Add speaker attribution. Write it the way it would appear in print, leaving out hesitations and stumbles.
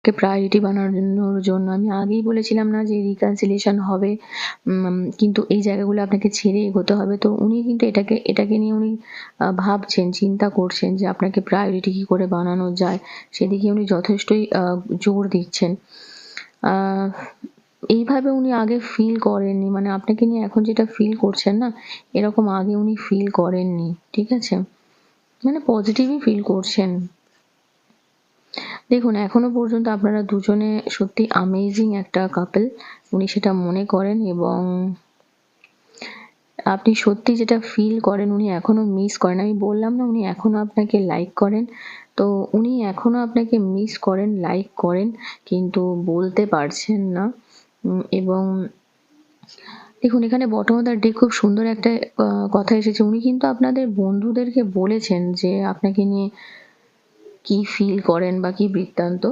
Speaker 1: কে priority বানানোর জন্য আমি আগেই বলেছিলাম না যে রিকনসিলিয়েশন হবে, কিন্তু এই জায়গাগুলো আপনাকে ছেড়ে এগোতে হবে। তো উনি কিন্তু এটাকে নিয়ে উনি ভাবছেন, চিন্তা করছেন যে আপনাকে প্রায়োরিটি কি করে বানানো যায়, সেদিকে উনি যথেষ্টই জোর দিচ্ছেন। এইভাবে উনি আগে ফিল করেননি, মানে আপনাকে নিয়ে এখন যেটা ফিল করছেন না, এরকম আগে উনি ফিল করেননি, ঠিক আছে? মানে পজিটিভই ফিল করছেন। দেখুন, এখনো পর্যন্ত আপনারা দুজনে সত্যি অ্যামেজিং একটা কাপল, উনি সেটা মনে করেন, এবং আপনি সত্যি যেটা ফিল করেন উনি এখনো মিস করেন। আমি বললাম না উনি এখনো আপনাকে লাইক করেন, তো উনি এখনো আপনাকে মিস করেন, লাইক করেন, কিন্তু বলতে পারছেন না। এবং দেখুন, এখানে বটম অফ দ্য ডেক খুব সুন্দর একটা কথা এসেছে। উনি কিন্তু আপনাদের বন্ধুদেরকে বলেছেন যে আপনাকে নিয়ে কি ফিল করেন বা কি বৃত্তান্ত।